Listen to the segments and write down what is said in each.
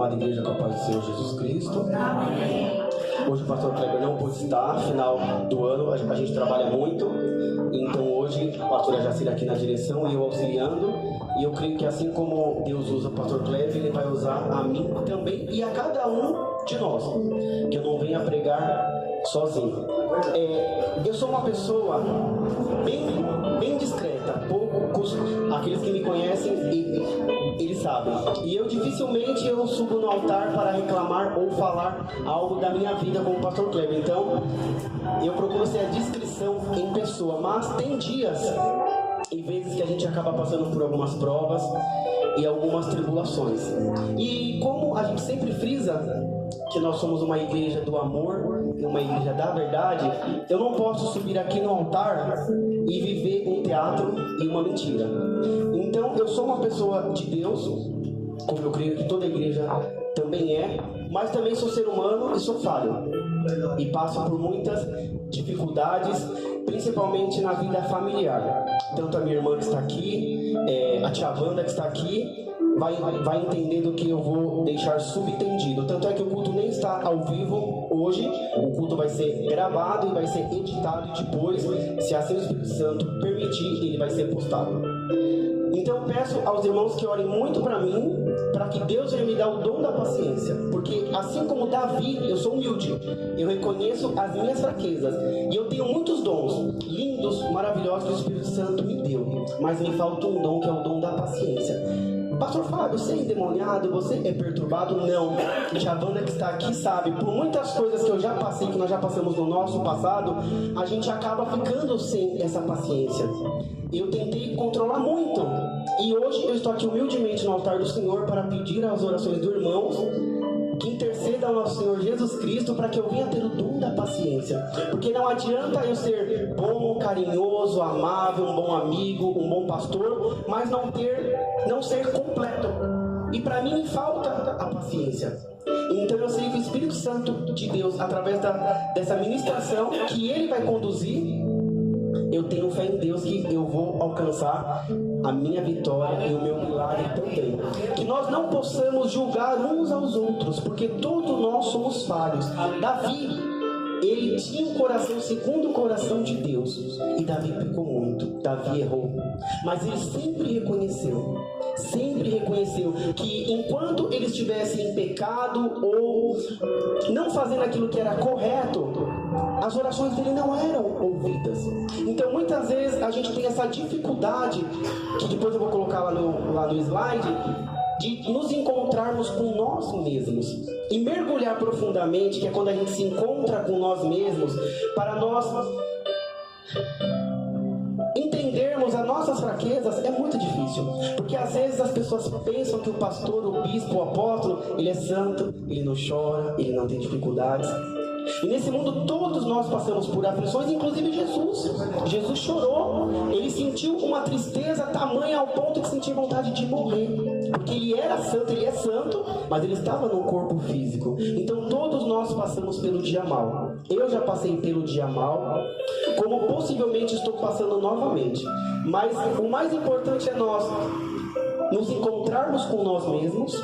amada igreja, com a paz do Senhor Jesus Cristo. Amém. Hoje o pastor Kleber não pôde estar, final do ano, a gente trabalha muito, então hoje a pastora Jacira aqui na direção e eu auxiliando, e eu creio que assim como Deus usa o pastor Kleber, Ele vai usar a mim também e a cada um de nós, que eu não venha pregar sozinho. Eu sou uma pessoa bem discreta, aqueles que me conhecem, eles sabem. E eu dificilmente eu subo no altar para reclamar ou falar algo da minha vida como o pastor Kleber. Então, eu procuro ser a discrição em pessoa. Mas tem dias e vezes que a gente acaba passando por algumas provas e algumas tribulações. E como a gente sempre frisa que nós somos uma igreja do amor, uma igreja da verdade, eu não posso subir aqui no altar e viver um teatro e uma mentira. Então eu sou uma pessoa de Deus, como eu creio que toda igreja também é, mas também sou ser humano e sou falho. E passo por muitas dificuldades, principalmente na vida familiar. Tanto a minha irmã que está aqui, a tia Wanda que está aqui, vai entendendo que eu vou deixar subentendido. Tanto é que o culto nem está ao vivo hoje, o culto vai ser gravado e vai ser editado e depois, se assim o Espírito Santo permitir, ele vai ser postado. Então eu peço aos irmãos que orem muito para mim, para que Deus venha me dar o dom da paciência, porque assim como Davi, eu sou humilde, eu reconheço as minhas fraquezas, e eu tenho muitos dons, lindos, maravilhosos, que o Espírito Santo me deu, mas me falta um dom, que é o dom da paciência. Pastor Fábio, você é endemoniado? Você é perturbado? Não. A Wanda que está aqui sabe, por muitas coisas que eu já passei, que nós já passamos no nosso passado, a gente acaba ficando sem essa paciência. Eu tentei controlar muito. E hoje eu estou aqui humildemente no altar do Senhor para pedir as orações dos irmãos que interceda ao nosso Senhor Jesus Cristo para que eu venha ter o dom da paciência. Porque não adianta eu ser bom, carinhoso, amável, um bom amigo, um bom pastor, mas não ser completo. E para mim falta a paciência. Então eu sei que o Espírito Santo de Deus, através dessa ministração que Ele vai conduzir, eu tenho fé em Deus que eu vou alcançar a minha vitória e o meu milagre também. Que nós não possamos julgar uns aos outros, porque todos nós somos falhos. Davi, ele tinha um coração segundo o coração de Deus. E Davi pecou muito, Davi errou. Mas ele sempre reconheceu que enquanto ele estivesse em pecado ou não fazendo aquilo que era correto, as orações dele não eram ouvidas. Então muitas vezes a gente tem essa dificuldade, que depois eu vou colocar lá no slide, de nos encontrarmos com nós mesmos e mergulhar profundamente, que é quando a gente se encontra com nós mesmos, para nós entendermos as nossas fraquezas. É muito difícil, porque às vezes as pessoas pensam que o pastor, o bispo, o apóstolo, ele é santo, ele não chora, ele não tem dificuldades. E nesse mundo todos nós passamos por aflições, inclusive Jesus. Jesus chorou, ele sentiu uma tristeza tamanha ao ponto de sentir vontade de morrer, porque ele era santo, ele é santo, mas ele estava no corpo físico. Então todos nós passamos pelo dia mal. Eu já passei pelo dia mal, como possivelmente estou passando novamente. Mas o mais importante é nós nos encontrarmos com nós mesmos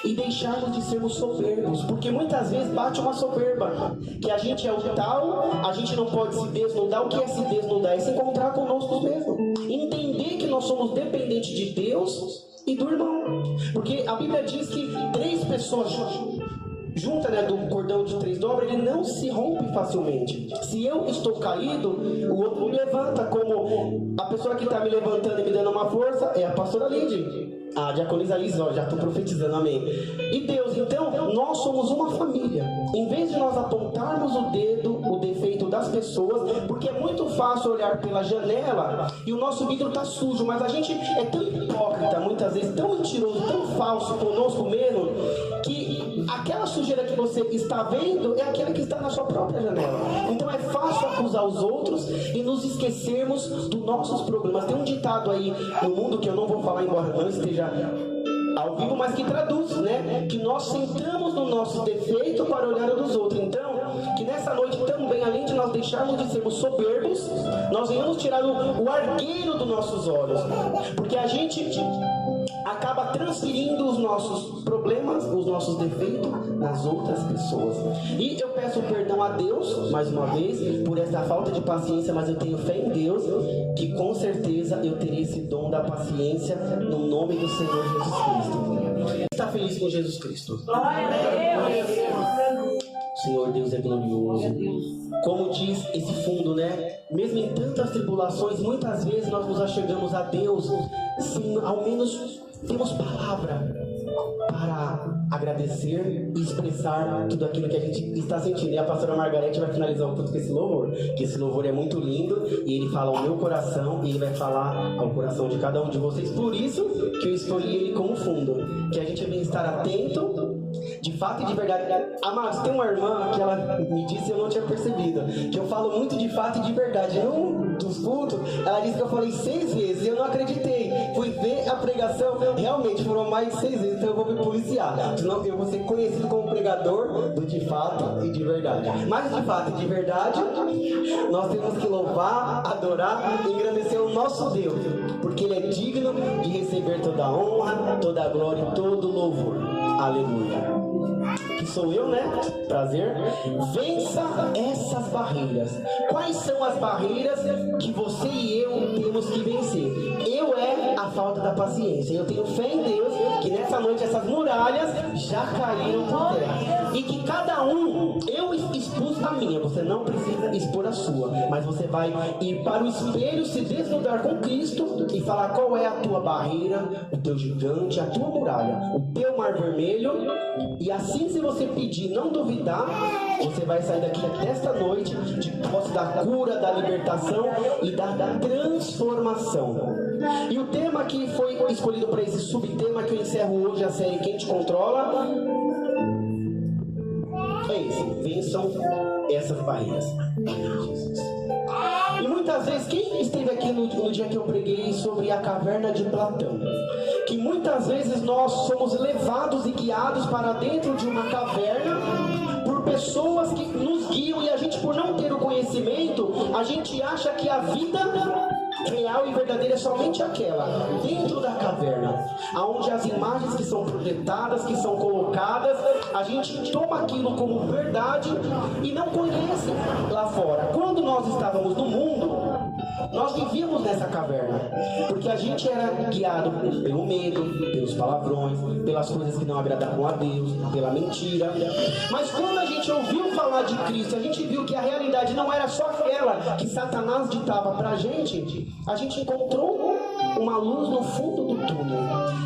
e deixarmos de sermos soberbos, porque muitas vezes bate uma soberba, que a gente é o tal, a gente não pode se desnudar. O que é se desnudar? É se encontrar conosco mesmo, entender que nós somos dependentes de Deus e do irmão, porque a Bíblia diz que 3 pessoas junta, do cordão de 3 dobras, ele não se rompe facilmente. Se eu estou caído, o outro me levanta, como a pessoa que está me levantando e me dando uma força é a pastora Lide, a diaconisa Liz, já estou profetizando, amém. E Deus, então, nós somos uma família. Em vez de nós apontarmos o dedo, o defeito das pessoas, porque é muito fácil olhar pela janela e o nosso vidro está sujo, mas a gente é tão hipócrita, muitas vezes, tão mentiroso, tão falso conosco mesmo, que aquela sujeira que você está vendo é aquela que está na sua própria janela. Então é fácil acusar os outros e nos esquecermos dos nossos problemas. Tem um ditado aí no mundo que eu não vou falar, embora não esteja ao vivo, mas que traduz, que nós centramos no nosso defeito para olhar o dos outros. Então, que nessa noite também, além de nós deixarmos de sermos soberbos, nós venhamos tirar o argueiro dos nossos olhos, porque a gente acaba transferindo os nossos problemas, os nossos defeitos nas outras pessoas. E eu peço perdão a Deus, mais uma vez, por essa falta de paciência, mas eu tenho fé em Deus, que com certeza eu terei esse dom da paciência no nome do Senhor Jesus Cristo. Está feliz com Jesus Cristo? Senhor Deus é glorioso. Como diz esse fundo, né? Mesmo em tantas tribulações, muitas vezes nós nos achegamos a Deus sem ao menos termos palavra para agradecer e expressar tudo aquilo que a gente está sentindo. E a pastora Margarete vai finalizar o culto com esse louvor, que esse louvor é muito lindo e ele fala ao meu coração e ele vai falar ao coração de cada um de vocês. Por isso que eu escolhi ele como fundo, que a gente vem estar atento, de fato e de verdade. Amados, tem uma irmã que ela me disse e eu não tinha percebido, que eu falo muito de fato e de verdade. Num dos cultos, ela disse que eu falei 6 vezes e eu não acreditei. Fui ver a pregação, realmente foram mais de 6 vezes, então eu vou me policiar. Senão eu vou ser conhecido como pregador do de fato e de verdade. Mas de fato e de verdade, nós temos que louvar, adorar e engrandecer o nosso Deus, porque Ele é digno de receber toda a honra, toda a glória e todo o louvor. Aleluia. Que sou eu, né? Prazer. Vença essas barreiras. Quais são as barreiras que você e eu temos que vencer? Eu é a falta da paciência. Eu tenho fé em Deus que nessa noite essas muralhas já caíram por terra. E que cada um, eu expus a minha, você não precisa expor a sua, mas você vai ir para o espelho, se desnudar com Cristo e falar qual é a tua barreira, o teu gigante, a tua muralha, o teu mar vermelho. E assim, se você pedir, não duvidar, você vai sair daqui desta noite de posse da cura, da libertação e da transformação. E o tema que foi escolhido para esse subtema que eu encerro hoje, a série Quem Te Controla, é esse: vençam essas barreiras. E muitas vezes, quem esteve aqui no dia que eu preguei sobre a caverna de Platão, que muitas vezes nós somos levados e guiados para dentro de uma caverna por pessoas que nos guiam, e a gente, por não ter o conhecimento, a gente acha que a vida real e verdadeira é somente aquela dentro da caverna, aonde as imagens que são projetadas, que são colocadas, a gente toma aquilo como verdade e não conhece lá fora. Quando nós estávamos no mundo, nós vivíamos nessa caverna, porque a gente era guiado pelo medo, pelos palavrões, pelas coisas que não agradavam a Deus, pela mentira. Mas quando a gente ouviu falar de Cristo, a gente viu que a realidade não era só aquela que Satanás ditava pra gente, a gente encontrou uma luz no fundo do túnel.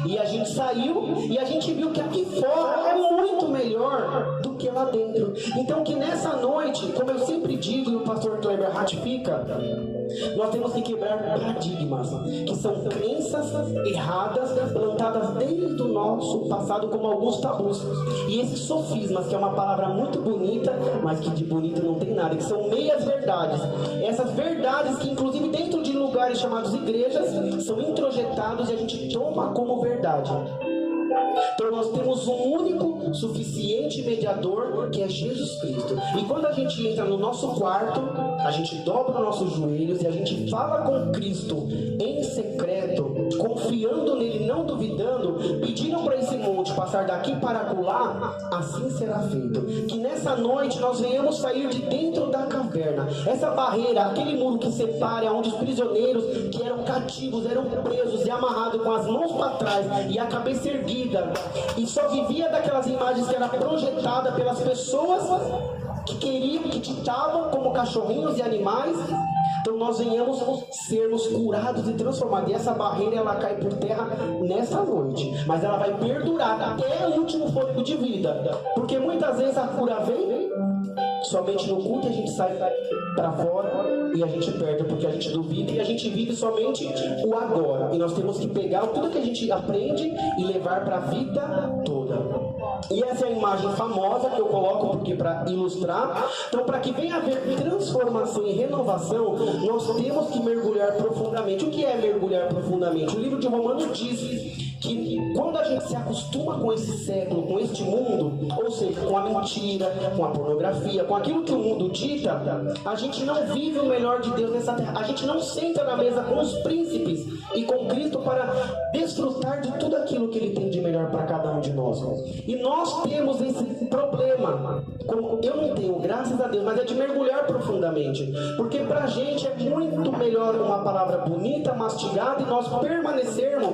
E a gente saiu e a gente viu que aqui fora é muito melhor do que lá dentro. Então que nessa noite, como eu sempre digo e o pastor Kleber ratifica, nós temos que quebrar paradigmas, que são crenças erradas, plantadas desde o nosso passado como alguns tabus. E esses sofismas, que é uma palavra muito bonita, mas que de bonito não tem nada, que são meias verdades. Essas verdades que inclusive dentro de lugares chamados igrejas, são introjetados e a gente toma como verdade. Então nós temos um único, suficiente mediador, que é Jesus Cristo. E quando a gente entra no nosso quarto, a gente dobra os nossos joelhos e a gente fala com Cristo em secreto, confiando nele, não duvidando, pedindo para esse monte passar daqui para acolá, assim será feito. Que nessa noite nós venhamos sair de dentro da caverna. Essa barreira, aquele muro que separa, onde os prisioneiros que eram cativos, eram presos e amarrados com as mãos para trás e a cabeça erguida, e só vivia daquelas imagens que eram projetadas pelas pessoas que queriam, que ditavam como cachorrinhos e animais. Então nós venhamos sermos curados e transformados. E essa barreira, ela cai por terra nessa noite, mas ela vai perdurar até o último fôlego de vida, porque muitas vezes a cura vem somente no culto e a gente sai para fora e a gente perde, porque a gente duvida e a gente vive somente o agora. E nós temos que pegar tudo que a gente aprende e levar para a vida toda. E essa é a imagem famosa que eu coloco porque para ilustrar. Então, para que venha haver transformação e renovação, nós temos que mergulhar profundamente. O que é mergulhar profundamente? O livro de Romanos diz que quando a gente se acostuma com esse século, com este mundo, ou seja, com a mentira, com a pornografia, com aquilo que o mundo dita, a gente não vive o melhor de Deus nessa terra. A gente não senta na mesa com os príncipes e com Cristo para desfrutar de tudo aquilo que Ele tem de melhor para cada um de nós. E nós temos esse problema, como eu não tenho, graças a Deus, mas é de mergulhar profundamente, porque para a gente é muito melhor uma palavra bonita, mastigada, e nós permanecermos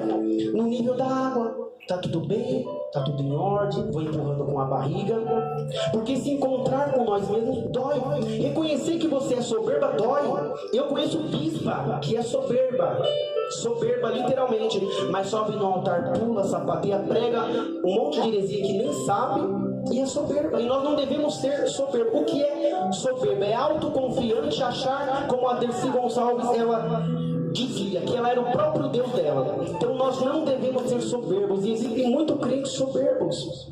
no nível da água. Tá tudo bem, tá tudo em ordem, vou empurrando com a barriga, porque se encontrar com nós mesmos dói. Reconhecer que você é soberba dói. Eu conheço bispa que é soberba literalmente, mas sobe no altar, pula, sapateia, prega um monte de heresia que nem sabe e é soberba. E nós não devemos ser soberba. O que é soberba? É autoconfiante, achar, como a Dercy Gonçalves, ela dizia que ela era o próprio Deus dela. Então nós não devemos ser soberbos. E existem muitos crentes soberbos,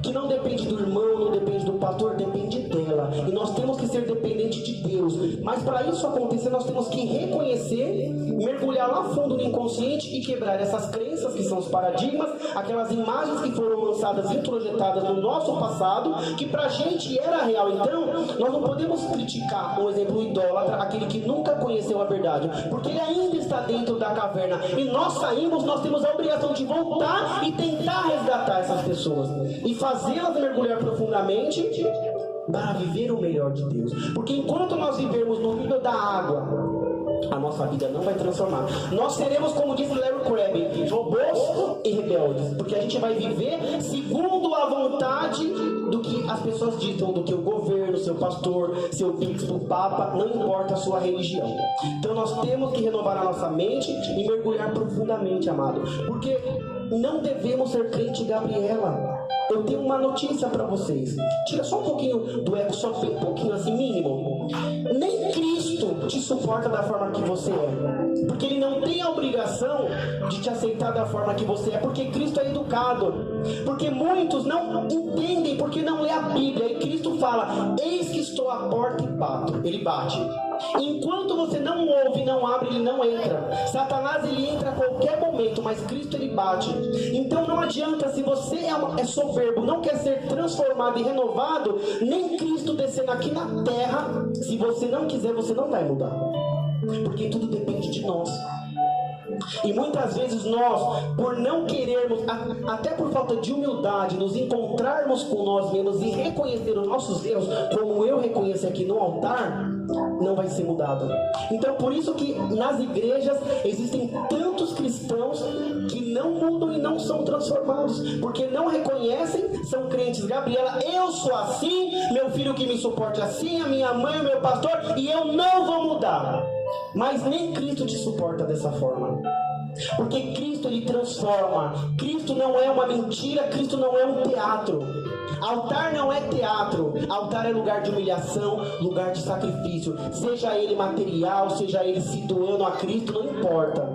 que não depende do irmão, não depende do pastor, depende dela. E nós temos que ser dependentes de Deus. Mas para isso acontecer, nós temos que reconhecer, mergulhar lá fundo no inconsciente e quebrar essas crenças que são os paradigmas, aquelas imagens que foram lançadas, introjetadas no nosso passado, que pra gente era real. Então, nós não podemos criticar, por exemplo, o idólatra, aquele que nunca conheceu a verdade, porque ele ainda está dentro da caverna. E nós saímos, nós temos a obrigação de voltar e tentar resgatar essas pessoas e fazê-las mergulhar profundamente para viver o melhor de Deus. Porque enquanto nós vivermos no nível da água, a nossa vida não vai transformar. Nós seremos, como disse Larry Crabb, robôs e rebeldes, porque a gente vai viver segundo a vontade do que as pessoas ditam, do que o governo, seu pastor, seu bispo, papa, não importa a sua religião. Então nós temos que renovar a nossa mente e mergulhar profundamente, amado, porque não devemos ser crente Gabriela. Eu tenho uma notícia para vocês. Tira só um pouquinho do eco, só bem pouquinho assim, mínimo. Nem Cristo te suporta da forma que você é, porque Ele não tem a obrigação de te aceitar da forma que você é, porque Cristo é educado. Porque muitos não entendem, porque não lê a Bíblia. E Cristo fala: eis que estou à porta e bato. Ele bate. Enquanto você não ouve, não abre, ele não entra. Satanás, ele entra a qualquer momento, mas Cristo, ele bate. Então não adianta, se você é soberbo, não quer ser transformado e renovado, nem Cristo descendo aqui na terra, se você não quiser, você não vai mudar, porque tudo depende de nós. E muitas vezes nós, por não querermos, até por falta de humildade, nos encontrarmos com nós mesmos e reconhecer os nossos erros, como eu reconheço aqui no altar, não vai ser mudado. Então por isso que nas igrejas existem tantos cristãos que não mudam e não são transformados, porque não reconhecem, são crentes Gabriela, eu sou assim, meu filho que me suporte assim, a minha mãe, o meu pastor, e eu não vou mudar. Mas nem Cristo te suporta dessa forma, porque Cristo, ele transforma. Cristo não é uma mentira, Cristo não é um teatro. Altar não é teatro. Altar é lugar de humilhação, lugar de sacrifício, seja ele material, seja ele se doando a Cristo, não importa.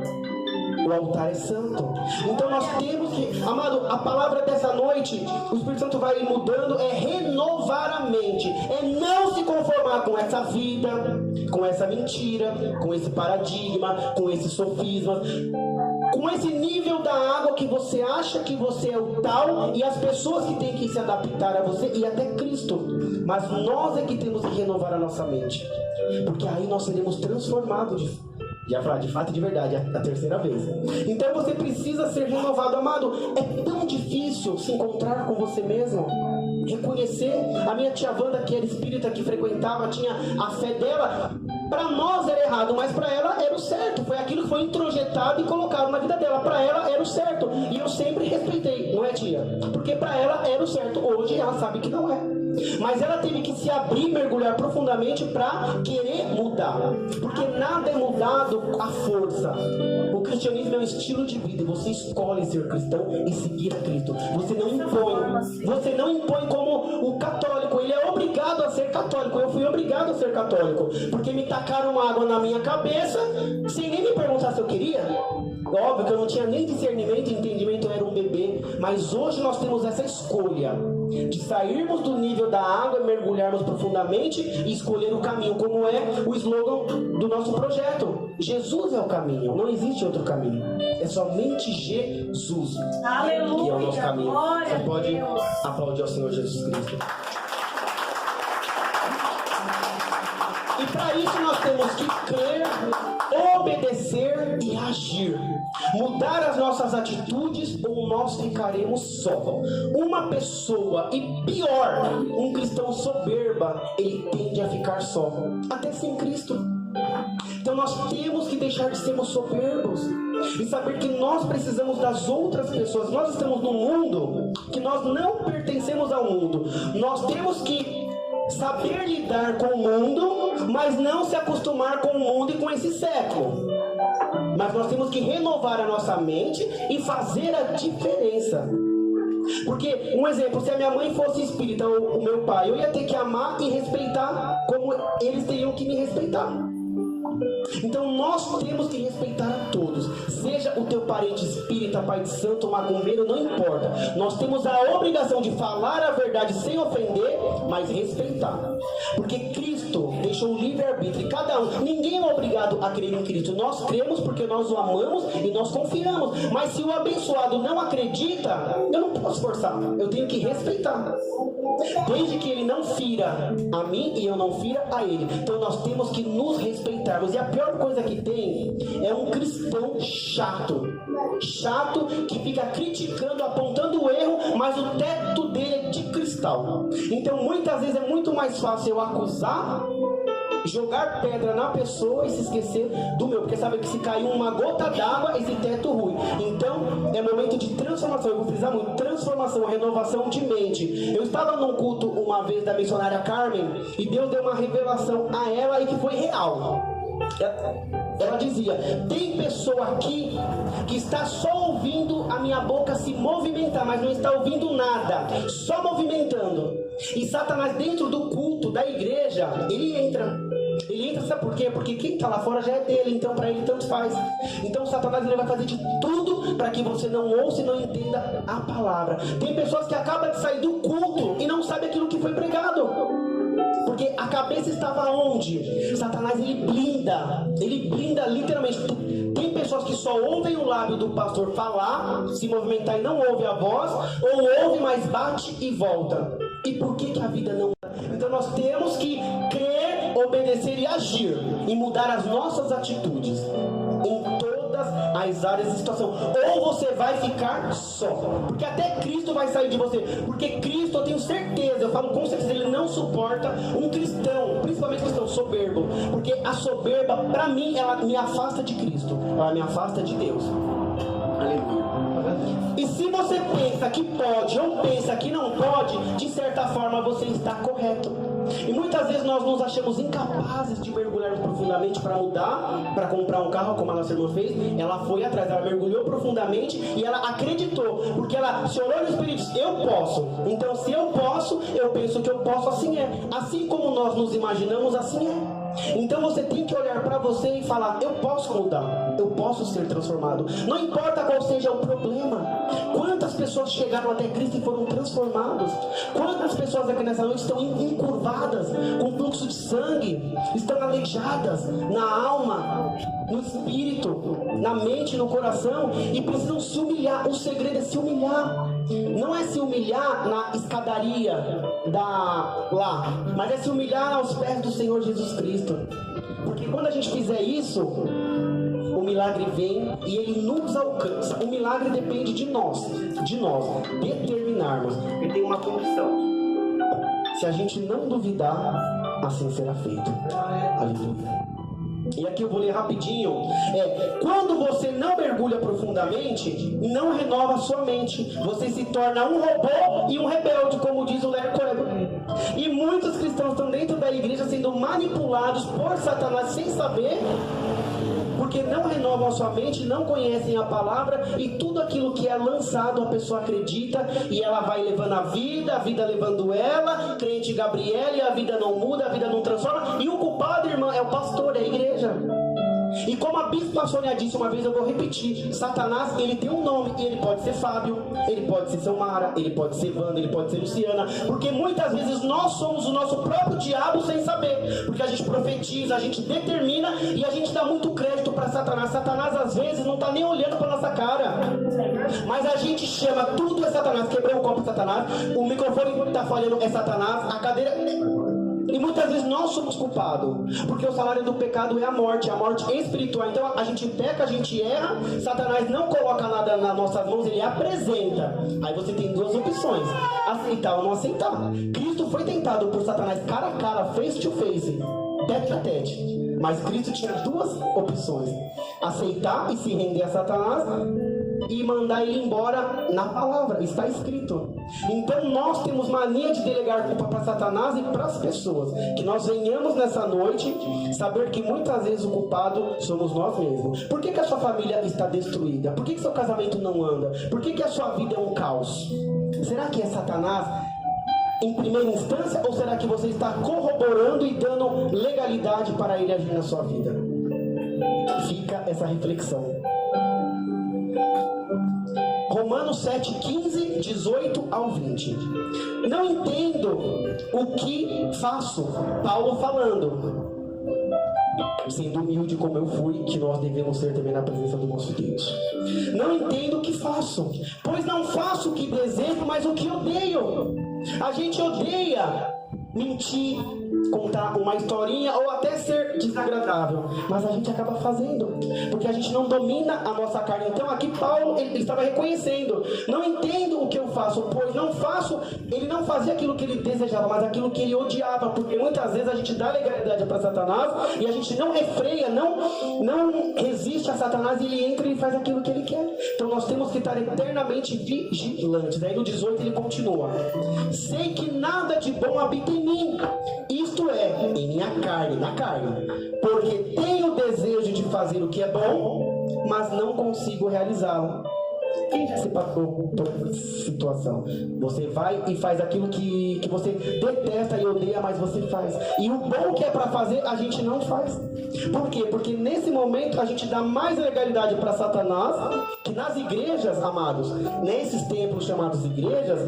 O altar é santo. Então nós temos que, amado, a palavra dessa noite, o Espírito Santo vai mudando, é renovar a mente, é não se conformar com essa vida, com essa mentira, com esse paradigma, com esse sofisma, com esse nível da água que você acha que você é o tal, e as pessoas que têm que se adaptar a você, e até Cristo. Mas nós é que temos que renovar a nossa mente, porque aí nós seremos transformados já falar de fato e de verdade, a terceira vez. Então você precisa ser renovado, amado. É tão difícil se encontrar com você mesmo, reconhecer. A minha tia Wanda, que era espírita, que frequentava, tinha a fé dela. Para nós era errado, mas para ela era o certo. Foi aquilo que foi introjetado e colocado na vida dela. Para ela era o certo. E eu sempre respeitei, não é, tia? Porque para ela era o certo. Hoje ela sabe que não é. Mas ela teve que se abrir, mergulhar profundamente para querer mudar. Porque nada é mudado à força. O cristianismo é um estilo de vida. Você escolhe ser cristão e seguir a Cristo. Você não impõe. Você não impõe como o católico. Ele é obrigado a ser católico. Eu fui obrigado a ser católico. Porque me tacaram água na minha cabeça sem nem me perguntar se eu queria. Óbvio que eu não tinha nem discernimento e entendimento, eu era um bebê. Mas hoje nós temos essa escolha de sairmos do nível da água, mergulharmos profundamente e escolher o caminho, como é o slogan do nosso projeto. Jesus é o caminho, não existe outro caminho. É somente Jesus. Aleluia, que é o nosso caminho. Você pode Deus. aplaudir ao Senhor Jesus Cristo. E para isso nós temos que crer, obedecer e agir. Mudar as nossas atitudes ou nós ficaremos só. Uma pessoa, e pior, um cristão soberba, ele tende a ficar só, até sem Cristo. Então nós temos que deixar de sermos soberbos e saber que nós precisamos das outras pessoas. Nós estamos num mundo que nós não pertencemos ao mundo. Nós temos que saber lidar com o mundo, mas não se acostumar com o mundo e com esse século. Mas nós temos que renovar a nossa mente e fazer a diferença. Porque, um exemplo, se a minha mãe fosse espírita ou o meu pai, eu ia ter que amar e respeitar como eles teriam que me respeitar. Então nós temos que respeitar a todos. Seja o teu parente espírita, pai de santo, macumbeiro, não importa. Nós temos a obrigação de falar a verdade sem ofender, mas respeitar. Porque Cristo deixou o livre-arbítrio. Cada um, ninguém é obrigado a crer em Cristo. Nós cremos porque nós o amamos e nós confiamos. Mas se o abençoado não acredita, eu não posso forçar. Eu tenho que respeitar. Desde que ele não fira a mim e eu não fira a ele. Então nós temos que nos respeitarmos. E a pior coisa que tem é um cristão chato que fica criticando, apontando o erro, mas o teto dele é de cristal. Então muitas vezes é muito mais fácil eu acusar, jogar pedra na pessoa e se esquecer do meu, porque sabe que se cair uma gota d'água, esse teto ruim. Então é momento de transformação. Eu vou frisar muito: transformação, renovação de mente. Eu estava num culto uma vez da missionária Carmen e Deus deu uma revelação a ela e que foi real. Ela dizia: tem pessoa aqui que está só ouvindo a minha boca se movimentar, mas não está ouvindo nada, só movimentando. E Satanás, dentro do culto da igreja, ele entra, sabe por quê? Porque quem está lá fora já é dele, então para ele tanto faz. Então Satanás, ele vai fazer de tudo para que você não ouça e não entenda a palavra. Tem pessoas que acabam de sair do culto e não sabem aquilo que foi pregado, porque a cabeça estava onde? Satanás, ele blinda literalmente. Tem pessoas que só ouvem o lábio do pastor falar, se movimentar e não ouve a voz, ou ouve, mas bate e volta. E por que a vida não... Então nós temos que crer, obedecer e agir, e mudar as nossas atitudes em todas as áreas de situação. Ou você vai ficar só, porque até Cristo vai sair de você. Porque Cristo, eu tenho certeza, eu falo com certeza, ele não suporta um cristão, principalmente cristão soberbo. Porque a soberba, para mim, ela me afasta de Cristo, ela me afasta de Deus. Aleluia. E se você pensa que pode ou pensa que não pode, de certa forma você está correto. E muitas vezes nós nos achamos incapazes de mergulhar profundamente para mudar, para comprar um carro, como a nossa irmã fez. Ela foi atrás, ela mergulhou profundamente e ela acreditou, porque ela se olhou no Espírito e disse: eu posso. Então se eu posso, eu penso que eu posso, assim é. Assim como nós nos imaginamos, assim é. Então você tem que olhar para você e falar: eu posso mudar, eu posso ser transformado. Não importa qual seja o problema. Quantas pessoas chegaram até Cristo e foram transformadas? Quantas pessoas aqui nessa noite estão encurvadas, com fluxo de sangue, estão aleijadas na alma, no espírito, na mente, no coração, e precisam se humilhar. O segredo é se humilhar. Não é se humilhar na escadaria lá, mas é se humilhar aos pés do Senhor Jesus Cristo. Porque quando a gente fizer isso, o milagre vem e ele nos alcança. O milagre depende de nós determinarmos. E tem uma condição: se a gente não duvidar, assim será feito. Aleluia. E aqui eu vou ler rapidinho. Quando você não mergulha profundamente, não renova a sua mente. Você se torna um robô e um rebelde, como diz o Larry Cohen. E muitos cristãos estão dentro da igreja sendo manipulados por Satanás sem saber, porque não renovam a sua mente, não conhecem a palavra, e tudo aquilo que é lançado a pessoa acredita, e ela vai levando a vida levando ela, crente Gabriela, e a vida não muda, a vida não transforma, e o culpado, irmã, é o pastor, é a igreja. E como a Bispa Sônia disse uma vez, eu vou repetir: Satanás, ele tem um nome, e ele pode ser Fábio, ele pode ser Samara, ele pode ser Wanda, ele pode ser Luciana, porque muitas vezes nós somos o nosso próprio diabo sem saber, porque a gente profetiza, a gente determina e a gente dá muito crédito para Satanás. Satanás às vezes não está nem olhando para nossa cara, mas a gente chama tudo é Satanás. Quebrei o copo de Satanás, o microfone está falhando é Satanás, a cadeira... E muitas vezes nós somos culpados, porque o salário do pecado é a morte espiritual. Então a gente peca, a gente erra, Satanás não coloca nada nas nossas mãos, ele apresenta. Aí você tem duas opções: aceitar ou não aceitar. Cristo foi tentado por Satanás cara a cara, face to face, tete a tete. Mas Cristo tinha duas opções: aceitar e se render a Satanás, e mandar ele embora na palavra, está escrito. Então nós temos mania de delegar culpa para Satanás e para as pessoas. Que nós venhamos nessa noite saber que muitas vezes o culpado somos nós mesmos. Por que a sua família está destruída? Por que seu casamento não anda? Por que a sua vida é um caos? Será que é Satanás em primeira instância, ou será que você está corroborando e dando legalidade para ele agir na sua vida? Fica essa reflexão. Romanos 7, 15, 18 ao 20. Não entendo o que faço. Paulo falando, sendo humilde como eu fui, que nós devemos ser também na presença do nosso Deus. Não entendo o que faço, pois não faço o que desejo, mas o que odeio. A gente odeia mentir, contar uma historinha ou até ser desagradável, mas a gente acaba fazendo, porque a gente não domina a nossa carne. Então aqui Paulo, ele estava reconhecendo: não entendo o que eu faço, pois não faço. Ele não fazia aquilo que ele desejava, mas aquilo que ele odiava, porque muitas vezes a gente dá legalidade para Satanás e a gente não refreia, não resiste a Satanás, e ele entra e faz aquilo que ele quer. Então nós temos que estar eternamente vigilantes. Aí no 18 ele continua: sei que nada de bom habita em mim, isto é, em minha carne, na carne, porque tenho o desejo de fazer o que é bom, mas não consigo realizá-lo. Quem já se passou por essa situação? Você vai e faz aquilo que você detesta e odeia, mas você faz. E o bom que é para fazer, a gente não faz. Por quê? Porque nesse momento a gente dá mais legalidade para Satanás, que nas igrejas, amados, nesses templos chamados igrejas,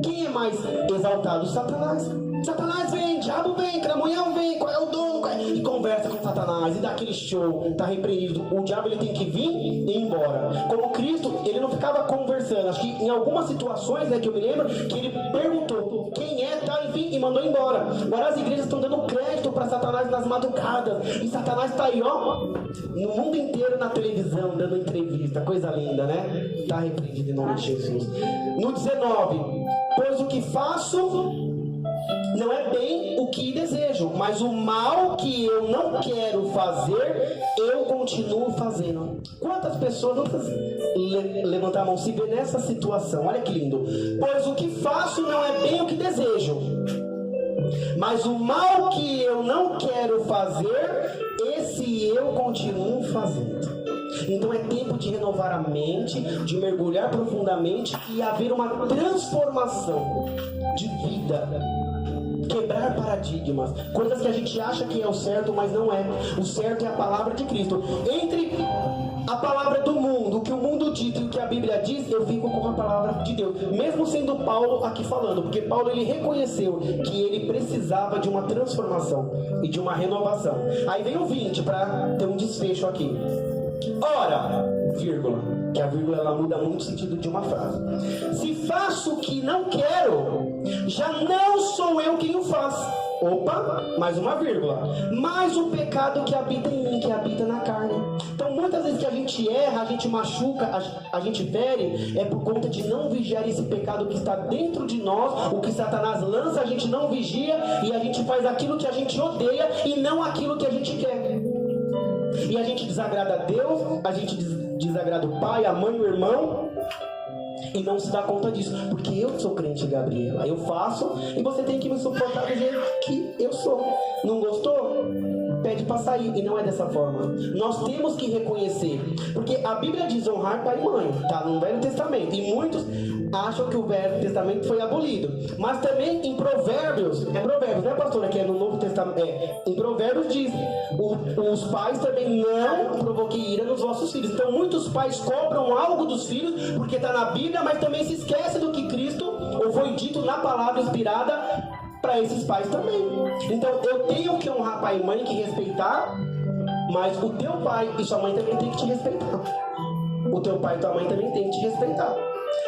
quem é mais exaltado? Satanás. Satanás vem, diabo vem, cramunhão vem, qual é o dono? E conversa com Satanás, e dá aquele show, tá repreendido. O diabo, ele tem que vir e ir embora. Como Cristo, ele não ficava conversando. Acho que em algumas situações, né, que eu me lembro, que ele perguntou quem é, tal, enfim, e mandou embora. Agora as igrejas estão dando crédito para Satanás nas madrugadas, e Satanás tá aí, ó, no mundo inteiro, na televisão, dando entrevista. Coisa linda, né? Tá repreendido em nome de Jesus. No 19, pois o que faço não é bem o que desejo, mas o mal que eu não quero fazer, eu continuo fazendo. Quantas pessoas, não precisa levantar a mão, se vê nessa situação? Olha que lindo. Pois o que faço não é bem o que desejo, mas o mal que eu não quero fazer, esse eu continuo fazendo. Então é tempo de renovar a mente, de mergulhar profundamente e haver uma transformação de vida. Quebrar paradigmas, coisas que a gente acha que é o certo, mas não é. O certo é a palavra de Cristo. Entre a palavra do mundo, o que o mundo diz e o que a Bíblia diz, eu fico com a palavra de Deus. Mesmo sendo Paulo aqui falando, porque Paulo, ele reconheceu que ele precisava de uma transformação e de uma renovação. Aí vem o 20 para ter um desfecho aqui. Ora, vírgula, que a vírgula ela muda muito o sentido de uma frase. Se faço o que não quero, já não sou eu quem o faz. Opa, mais uma vírgula. Mas o pecado que habita em mim, que habita na carne. Então muitas vezes que a gente erra, a gente machuca, a gente fere, é por conta de não vigiar esse pecado que está dentro de nós. O que Satanás lança, a gente não vigia e a gente faz aquilo que a gente odeia e não aquilo que a gente quer. E a gente desagrada a Deus, a gente desagrada o pai, a mãe, o irmão, e não se dá conta disso. Porque eu sou crente, Gabriela, eu faço, e você tem que me suportar do jeito que eu sou. Não gostou? Pede pede para sair, e não é dessa forma. Nós temos que reconhecer, porque a Bíblia diz honrar pai e mãe, tá no Velho Testamento, e muitos acham que o Velho Testamento foi abolido, mas também em Provérbios, né, pastora, que é no Novo Testamento, em Provérbios diz, os pais também não provoquem ira nos vossos filhos. Então muitos pais cobram algo dos filhos, porque está na Bíblia, mas também se esquece do que Cristo, ou foi dito na palavra inspirada, para esses pais também. Então eu tenho que honrar pai e mãe, que respeitar, mas o teu pai e sua mãe também tem que te respeitar. O teu pai e tua mãe também tem que te respeitar,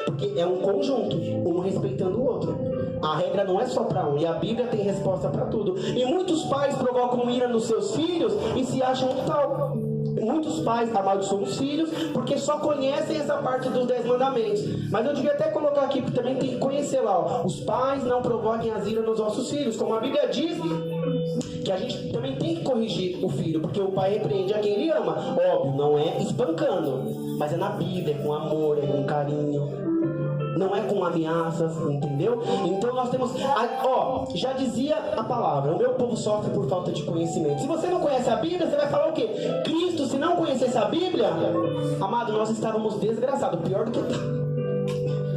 porque é um conjunto, um respeitando o outro. A regra não é só para um, e a Bíblia tem resposta para tudo. E muitos pais provocam ira nos seus filhos e se acham um tal. Muitos pais amaldiçoam os filhos porque só conhecem essa parte dos 10 mandamentos. Mas eu devia até colocar aqui, porque também tem que conhecer lá, ó. Os pais não provoquem as iras nos vossos filhos. Como a Bíblia diz que a gente também tem que corrigir o filho, porque o pai repreende a quem ele ama. Óbvio, não é espancando, mas é na Bíblia, é com amor, é com carinho. Não é com ameaças, entendeu? Então nós temos, já dizia a palavra, o meu povo sofre por falta de conhecimento. Se você não conhece a Bíblia, você vai falar o quê? Cristo, se não conhecesse a Bíblia, amado, nós estávamos desgraçados, pior do que tá.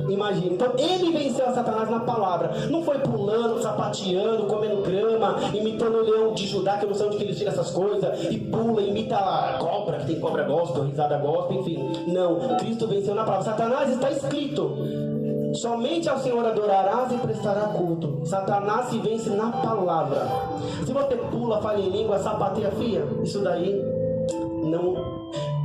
Imagina, então ele venceu a Satanás na palavra. Não foi pulando, sapateando, comendo grama, imitando o leão de Judá, que eu não sei onde que eles tiram essas coisas, e pula, imita a cobra, que tem cobra gospel, risada gospel, enfim. Não, Cristo venceu na palavra. Satanás, está escrito: somente ao Senhor adorarás e prestará culto. Satanás se vence na palavra. Se você pula, fala em língua, sapateia, fia, isso daí não.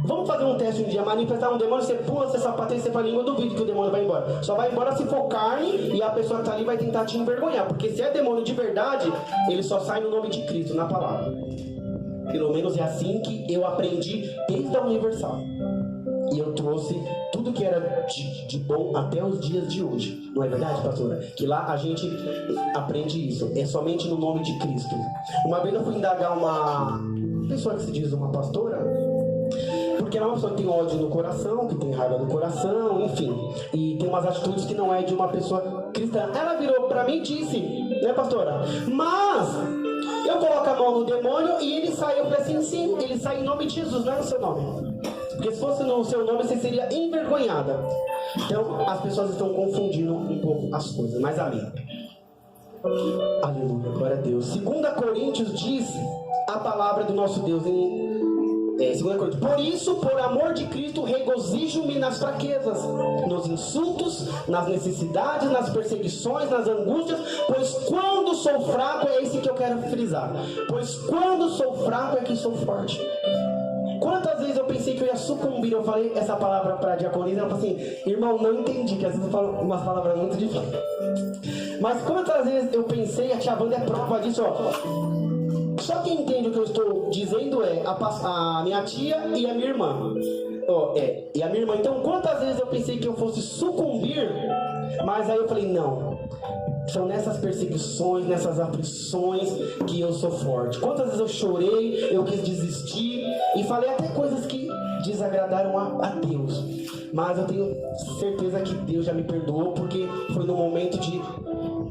Vamos fazer um teste um dia, manifestar um demônio, você pula, você sapateia, você fala em língua, eu duvido que o demônio vai embora. Só vai embora se for carne e a pessoa que está ali vai tentar te envergonhar. Porque se é demônio de verdade, ele só sai no nome de Cristo, na palavra. Pelo menos é assim que eu aprendi desde a Universal. E eu trouxe tudo que era de bom até os dias de hoje. Não é verdade, pastora? Que lá a gente aprende isso. É somente no nome de Cristo. Uma vez eu fui indagar uma pessoa que se diz uma pastora, porque ela é uma pessoa que tem ódio no coração, que tem raiva no coração, enfim. E tem umas atitudes que não é de uma pessoa cristã. Ela virou pra mim e disse, né, pastora? Mas eu coloco a mão no demônio e ele sai. Eu falei assim, sim, ele sai em nome de Jesus, não é no seu nome. Porque se fosse no seu nome, você seria envergonhada. Então, as pessoas estão confundindo um pouco as coisas. Mas amém. Aleluia, glória a Deus. 2 Coríntios diz a palavra do nosso Deus em 2 Coríntios. Por isso, por amor de Cristo, regozijo-me nas fraquezas, nos insultos, nas necessidades, nas perseguições, nas angústias, pois quando sou fraco, é esse que eu quero frisar, pois quando sou fraco é que sou forte. Quantas vezes eu pensei que eu ia sucumbir? Eu falei essa palavra para a diaconisa, ela falou assim, irmão, não entendi, que às vezes eu falo umas palavras muito difíceis. Mas quantas vezes eu pensei, a tia Wanda é prova disso, ó. Só quem entende o que eu estou dizendo é a minha tia e a minha irmã. E a minha irmã. Então, quantas vezes eu pensei que eu fosse sucumbir, mas aí eu falei, não. São nessas perseguições, nessas aflições que eu sou forte. Quantas vezes eu chorei, eu quis desistir e falei até coisas que desagradaram a Deus. Mas eu tenho certeza que Deus já me perdoou, porque foi num momento de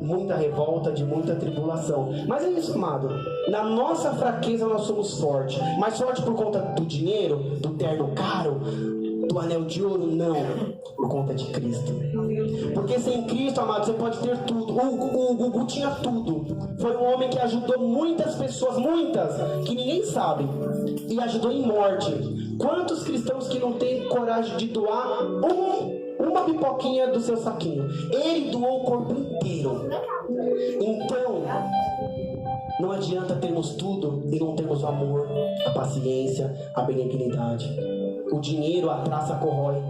muita revolta, de muita tribulação. Mas é isso, amado. Na nossa fraqueza nós somos fortes. Mas forte por conta do dinheiro, do terno caro, do anel de ouro? Não. Por conta de Cristo. Porque sem Cristo, amado, você pode ter tudo. O Gugu tinha tudo. Foi um homem que ajudou muitas pessoas, muitas, que ninguém sabe. E ajudou em morte. Quantos cristãos que não têm coragem de doar uma pipoquinha do seu saquinho? Ele doou o corpo inteiro. Então, não adianta termos tudo e não termos o amor, a paciência, a benignidade. O dinheiro, a traça corrói.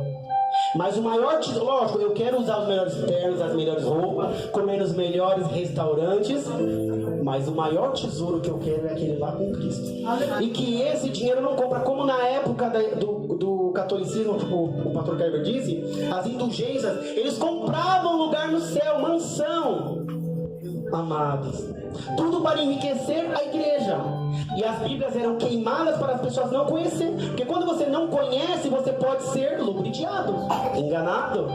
Mas o maior tesouro, lógico, eu quero usar os melhores ternos, as melhores roupas, comer nos melhores restaurantes, mas o maior tesouro que eu quero é aquele lá com Cristo. E que esse dinheiro não compra, como na época do catolicismo, o pastor Carver disse, as indulgências, eles compravam lugar no céu, mansão. Amados, tudo para enriquecer a igreja. E as Bíblias eram queimadas para as pessoas não conhecerem. Porque quando você não conhece, você pode ser ludibriado, enganado.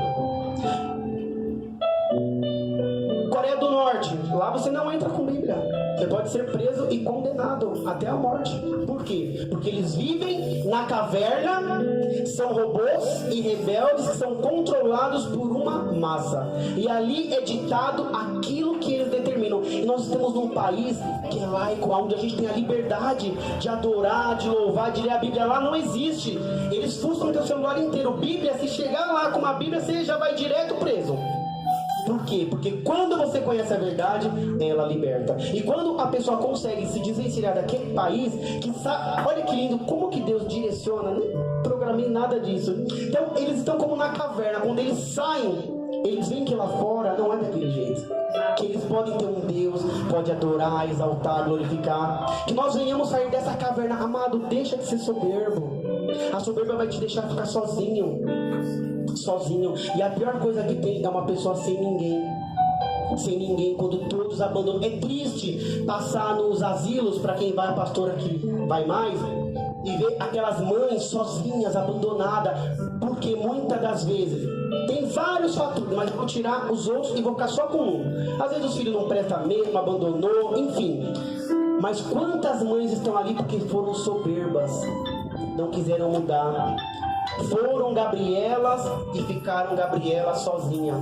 Coreia do Norte, lá você não entra com Bíblia. Você pode ser preso e condenado. tentado até a morte. Por quê? Porque eles vivem na caverna, são robôs e rebeldes que são controlados por uma massa. E ali é ditado aquilo que eles determinam. E nós estamos num país que é laico, onde a gente tem a liberdade de adorar, de louvar, de ler a Bíblia. Lá não existe. Eles fuçam o teu celular inteiro. Bíblia, se chegar lá com uma Bíblia, você já vai direto preso. Por quê? Porque quando você conhece a verdade, ela liberta. E quando a pessoa consegue se desvencilhar daquele país, que sabe, olha que lindo, como que Deus direciona, nem programei nada disso. Então, eles estão como na caverna. Quando eles saem, eles veem que lá fora não é daquele jeito. Que eles podem ter um Deus, pode adorar, exaltar, glorificar. Que nós venhamos sair dessa caverna. Amado, deixa de ser soberbo. A soberba vai te deixar ficar sozinho. E a pior coisa que tem é uma pessoa sem ninguém, quando todos abandonam. É triste passar nos asilos, para quem vai, a pastora que vai mais, e ver aquelas mães sozinhas, abandonadas, porque muitas das vezes tem vários fatores, mas eu vou tirar os outros e vou ficar só com um. Às vezes os filhos não prestam mesmo, abandonou, enfim. Mas quantas mães estão ali porque foram soberbas, não quiseram mudar, foram Gabrielas e ficaram Gabrielas sozinha.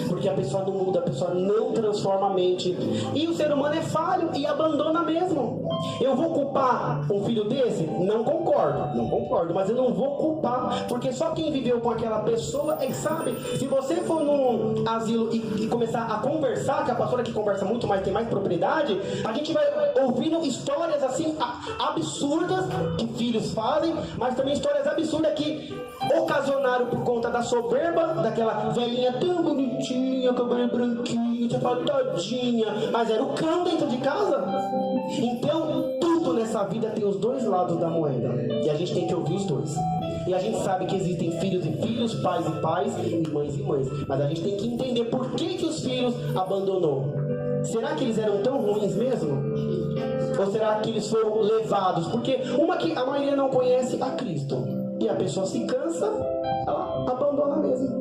Porque a pessoa não muda, a pessoa não transforma a mente. E o ser humano é falho e abandona mesmo. Eu vou culpar um filho desse? Não concordo, mas eu não vou culpar, porque só quem viveu com aquela pessoa é que sabe. Se você for num asilo e começar a conversar, que a pastora que conversa muito mais, tem mais propriedade, a gente vai ouvindo histórias assim absurdas que filhos fazem, mas também histórias absurdas que ocasionaram por conta da soberba daquela velhinha tão bonitinha, cabelo branquinho, você fala, tadinha, mas era o cão dentro de casa. Então, tudo nessa vida tem os dois lados da moeda, e a gente tem que ouvir os dois. E a gente sabe que existem filhos e filhos, pais e pais, e mães, mas a gente tem que entender por que os filhos abandonou. Será que eles eram tão ruins mesmo? Ou será que eles foram levados? Porque uma que a maioria não conhece a Cristo, e a pessoa se cansa, ela abandona mesmo.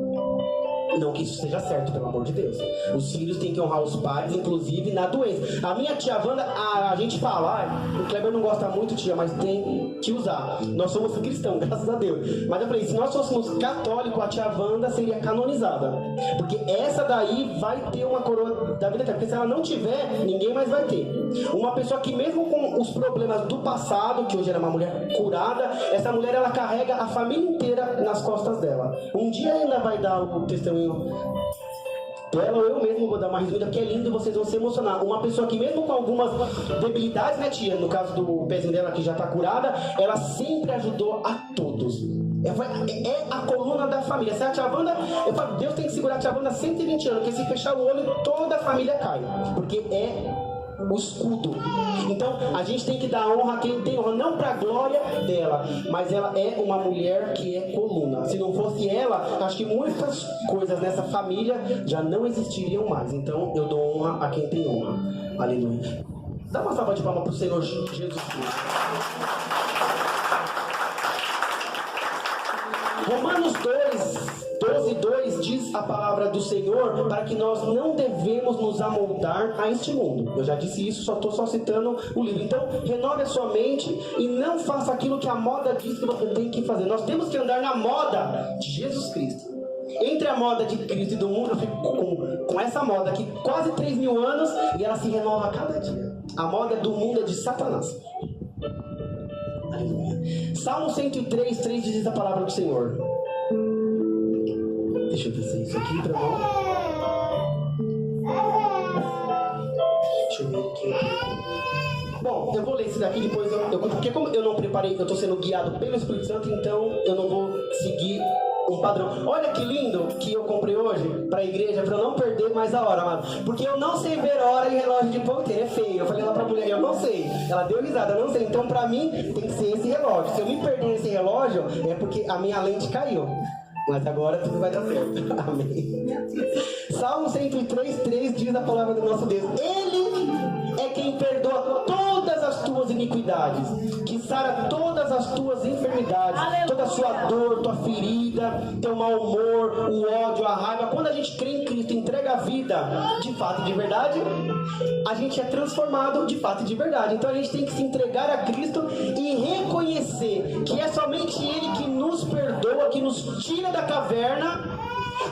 Não que isso seja certo, pelo amor de Deus. Os filhos têm que honrar os pais, inclusive na doença. A minha tia Wanda, a gente fala, o Kleber não gosta muito, tia, mas tem que usar. Nós somos cristãos, graças a Deus. Mas eu falei, se nós fôssemos católicos, a tia Wanda seria canonizada. Porque essa daí vai ter uma coroa da vida eterna. Porque se ela não tiver, ninguém mais vai ter. Uma pessoa que mesmo com os problemas do passado, que hoje era uma mulher curada, essa mulher ela carrega a família inteira nas costas dela. Um dia ainda vai dar o testemunho dela, ou eu mesmo vou dar uma risada, porque é lindo e vocês vão se emocionar. Uma pessoa que mesmo com algumas debilidades, né, tia? No caso do pezinho dela que já está curada, ela sempre ajudou a todos. É a coluna da família. Se a tia Wanda, eu falo, Deus tem que segurar a tia Wanda 120 anos, porque se fechar o olho, toda a família cai. Porque é o escudo. Então a gente tem que dar honra a quem tem honra, não para a glória dela, mas ela é uma mulher que é coluna. Se não fosse ela, acho que muitas coisas nessa família já não existiriam mais. Então eu dou honra a quem tem honra. Aleluia. Dá uma salva de palmas para o Senhor Jesus Cristo. Romanos 12:2 diz a palavra do Senhor para que nós não devemos nos amoldar a este mundo. Eu já disse isso, só estou citando o livro. Então, renove a sua mente e não faça aquilo que a moda diz que você tem que fazer. Nós temos que andar na moda de Jesus Cristo. Entre a moda de Cristo e do mundo, eu fico com essa moda aqui quase 3.000 anos e ela se renova a cada dia. A moda do mundo é de Satanás. Aleluia. Salmo 103:3 diz a palavra do Senhor. Deixa eu descer isso aqui pra não. Deixa eu ver aqui. Bom, eu vou ler esse daqui depois. Porque como eu não preparei, eu estou sendo guiado pelo Espírito Santo, então eu não vou seguir um padrão. Olha que lindo que eu comprei hoje para a igreja, para eu não perder mais a hora, mano. Porque eu não sei ver hora e relógio de ponteiro, é feio. Eu falei lá pra mulher, eu não sei. Ela deu risada, eu não sei. Então pra mim tem que ser esse relógio. Se eu me perder nesse relógio, é porque a minha lente caiu. Mas agora tudo vai dar certo. Amém. Salmo 103:3 diz a palavra do nosso Deus. Ele é quem perdoa todas as tuas iniquidades, que sara todas as tuas enfermidades, toda a sua dor, tua ferida, teu mau humor, o ódio, a raiva. Quando a gente crê em Cristo, entrega a vida de fato e de verdade, a gente é transformado de fato e de verdade. Então a gente tem que se entregar a Cristo e reconhecer que é somente Ele que nos perdoa, que nos tira da caverna,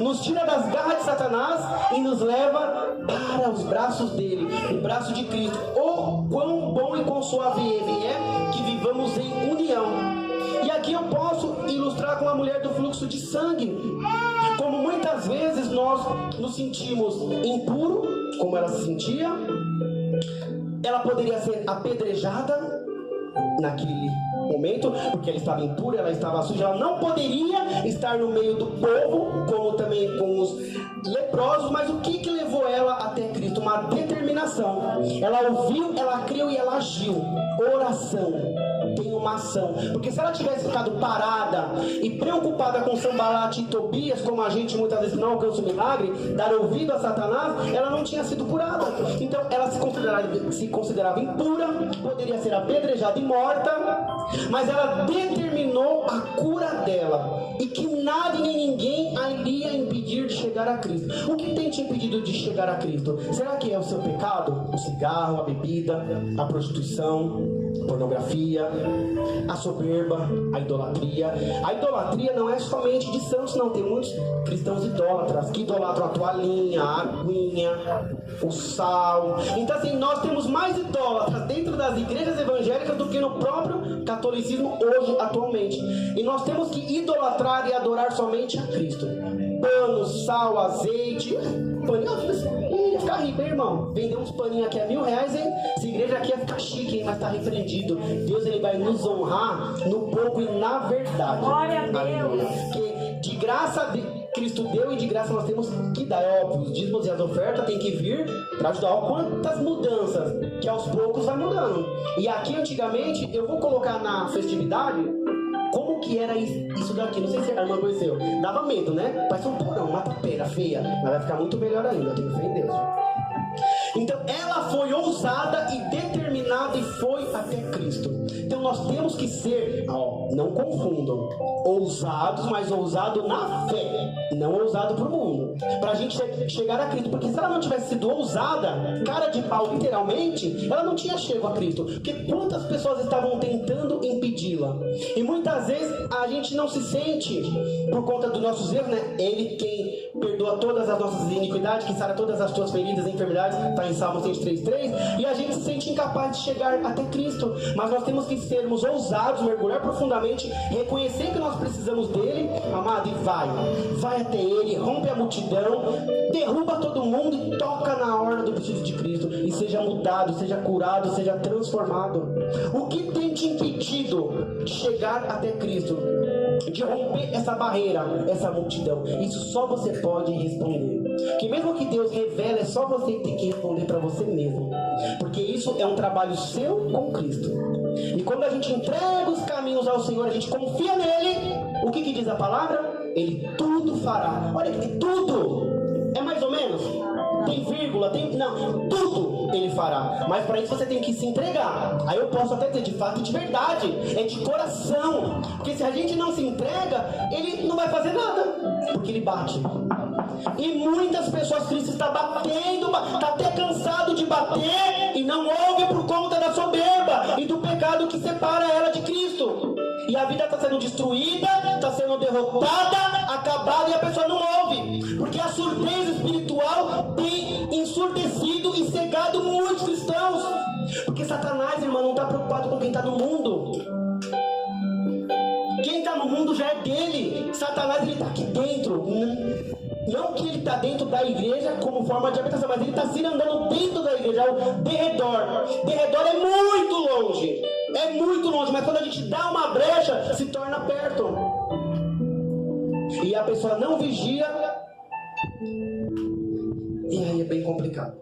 nos tira das garras de Satanás e nos leva para os braços dele, o braço de Cristo. Oh, quão bom e quão suave Ele é que vivamos em união. E aqui eu posso ilustrar com a mulher do fluxo de sangue. Como muitas vezes nós nos sentimos impuros, como ela se sentia, ela poderia ser apedrejada naquele momento, porque ela estava impura, ela estava suja, ela não poderia estar no meio do povo, como também com os leprosos. Mas o que levou ela até Cristo? Uma determinação. Ela ouviu, ela creu e ela agiu. Oração. Tem uma ação. Porque se ela tivesse ficado parada e preocupada com Sambalate e Tobias, como a gente muitas vezes não alcança o milagre, dar ouvido a Satanás, ela não tinha sido curada. Então ela se considerava impura, poderia ser apedrejada e morta, mas ela determinou a cura dela, e que nada e nem ninguém a iria impedir de chegar a Cristo. O que tem te impedido de chegar a Cristo? Será que é o seu pecado? O cigarro, a bebida, a prostituição, a pornografia, a soberba, a idolatria. A idolatria não é somente de santos, não. Tem muitos cristãos idólatras que idolatram a toalhinha, a aguinha, o sal. Então assim, nós temos mais idólatras dentro das igrejas evangélicas do que no próprio catolicismo hoje, atualmente. E nós temos que idolatrar e adorar somente a Cristo. Pano, sal, azeite, paninho, ia ficar rico, hein, irmão? Vender uns paninhos aqui a R$1.000, hein? Essa igreja aqui ia ficar chique, hein? Mas está repreendido. Deus, ele vai nos honrar no pouco e na verdade. Glória a Deus. Porque de graça Cristo deu e de graça nós temos que dar. É óbvio, os dízimos e as ofertas tem que vir para ajudar. Quantas mudanças que aos poucos vai mudando. E aqui antigamente, eu vou colocar na festividade como que era isso daqui. Não sei se a irmã conheceu. Dava medo, né? Parece um porão, uma tapera feia. Mas vai ficar muito melhor ainda, tenho fé em Deus. Então ela foi ousada e determinada e foi até Cristo. Então nós temos que ser, não confundam, ousados, mas ousado na fé, não ousado para o mundo, para a gente chegar a Cristo. Porque se ela não tivesse sido ousada, cara de pau literalmente, ela não tinha chegado a Cristo. Porque quantas pessoas estavam tentando impedi-la? E muitas vezes a gente não se sente, por conta dos nossos erros, né? Ele quem perdoa todas as nossas iniquidades, que sara todas as tuas feridas e enfermidades, está em Salmo 103:3, e a gente se sente incapaz de chegar até Cristo. Mas nós temos que sermos ousados, mergulhar profundamente, reconhecer que nós precisamos dele, amado, e vai até ele, rompe a multidão, derruba todo mundo e toca na hora do vestido de Cristo, e seja mudado, seja curado, seja transformado. O que tem te impedido de chegar até Cristo, de romper essa barreira, essa multidão? Isso só você pode responder. Que mesmo que Deus revele, é só você que tem que responder para você mesmo. Porque isso é um trabalho seu com Cristo. E quando a gente entrega os caminhos ao Senhor, a gente confia nele, o que diz a palavra? Ele tudo fará. Olha que tem tudo. É mais ou menos? Tem vírgula, não, tudo ele fará. Mas para isso você tem que se entregar. Aí eu posso até dizer de fato e de verdade, é de coração. Porque se a gente não se entrega, ele não vai fazer nada, porque ele bate. E muitas pessoas, Cristo está batendo, está até cansado de bater e não ouve por conta da soberba e do pecado que separa ela de Cristo. E a vida está sendo destruída, está sendo derrotada, acabada, e a pessoa não ouve. Porque a surdez espiritual tem ensurdecido e cegado muitos cristãos. Porque Satanás, irmão, não está preocupado com quem está no mundo. Quem está no mundo já é dele. Satanás, ele está aqui dentro. Não que ele está dentro da igreja como forma de habitação, mas ele está se andando dentro da igreja, ao derredor. Derredor é muito longe. É muito longe, mas quando a gente dá uma brecha, se torna perto. E a pessoa não vigia, e aí é bem complicado.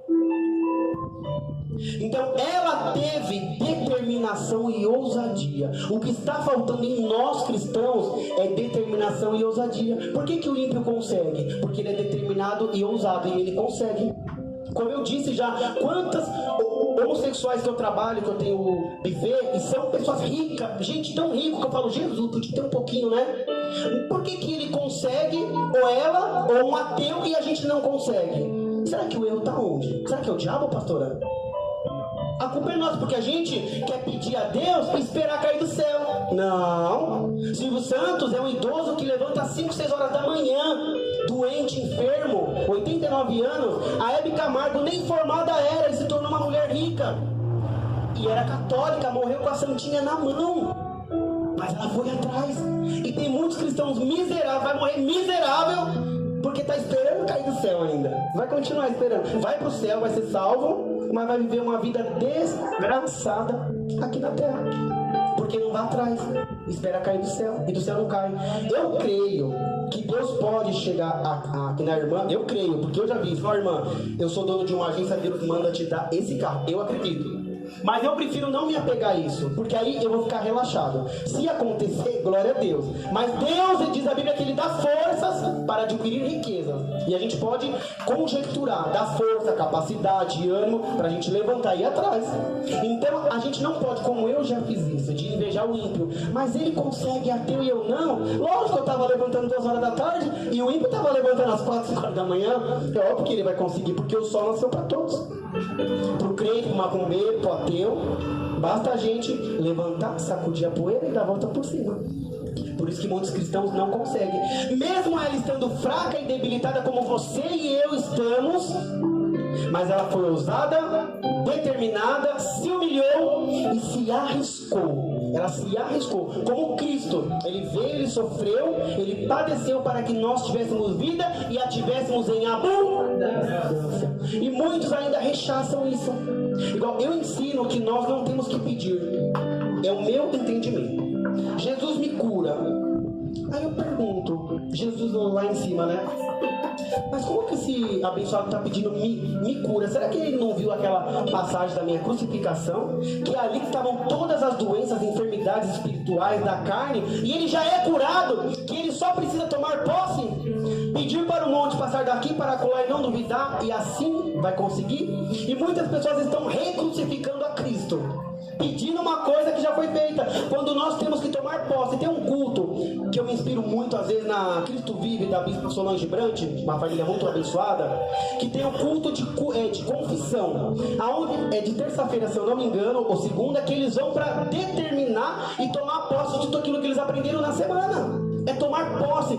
Então ela teve determinação e ousadia. O que está faltando em nós cristãos é determinação e ousadia. Por que o ímpio consegue? Porque ele é determinado e ousado, e ele consegue. Como eu disse já, homossexuais que eu trabalho, que eu tenho buffet, e são pessoas ricas, gente tão rica que eu falo, Jesus, podia ter um pouquinho, né? Por que ele consegue, ou ela, ou um ateu, e a gente não consegue? Será que o erro está onde? Será que é o diabo, pastora? A culpa é nossa, porque a gente quer pedir a Deus e esperar cair do céu. Não. Silvio Santos é um idoso que levanta às 5, 6 horas da manhã, doente, enfermo, 89 anos. A Hebe Camargo nem formada era e se tornou uma mulher rica. E era católica, morreu com a santinha na mão. Mas ela foi atrás. E tem muitos cristãos miseráveis, vai morrer miserável, porque está esperando cair do céu ainda. Vai continuar esperando. Vai para o céu, vai ser salvo, mas vai viver uma vida desgraçada aqui na terra. Porque não vai atrás. Espera cair do céu. E do céu não cai. Eu creio que Deus pode chegar aqui na irmã. Eu creio, porque eu já vi. Fala, irmã, eu sou dono de uma agência, Deus manda te dar esse carro. Eu acredito. Mas eu prefiro não me apegar a isso, porque aí eu vou ficar relaxado. Se acontecer, glória a Deus. Mas Deus, diz a Bíblia, que Ele dá forças para adquirir riquezas. E a gente pode conjecturar, dar força, capacidade, ânimo, para a gente levantar e ir atrás. Então a gente não pode, como eu já fiz isso, de invejar o ímpio. Mas ele consegue, ateu e eu não. Lógico que eu estava levantando 2 horas da tarde e o ímpio estava levantando às 4, 5 horas da manhã. É óbvio que ele vai conseguir, porque o sol nasceu para todos. Pro crente, pro macumbeiro, pro ateu, basta a gente levantar, sacudir a poeira e dar a volta por cima. Por isso que muitos cristãos não conseguem. Mesmo ela estando fraca e debilitada como você e eu estamos, mas ela foi ousada, determinada, se humilhou e se arriscou. Ela se arriscou, como Cristo. Ele veio, ele sofreu, ele padeceu para que nós tivéssemos vida e a tivéssemos em abundância. E muitos ainda rechaçam isso. Igual eu ensino que nós não temos que pedir. É o meu entendimento. Jesus me cura. Aí eu pergunto, Jesus lá em cima, né? Mas como que esse abençoado está pedindo me cura? Será que ele não viu aquela passagem da minha crucificação? Que é ali que estavam todas as doenças, enfermidades espirituais da carne, e ele já é curado, que ele só precisa tomar posse, pedir para o monte passar daqui para acolá e não duvidar, e assim vai conseguir? E muitas pessoas estão recrucificando a Cristo, pedindo uma coisa que já foi feita, quando nós temos que tomar posse. Tem um culto que eu me inspiro muito, às vezes, na Cristo Vive, da Bispa Solange Brant, uma família muito abençoada, que tem um culto de confissão, aonde é de terça-feira, se eu não me engano, ou segunda, que eles vão para determinar e tomar posse de tudo aquilo que eles aprenderam na semana. É tomar posse.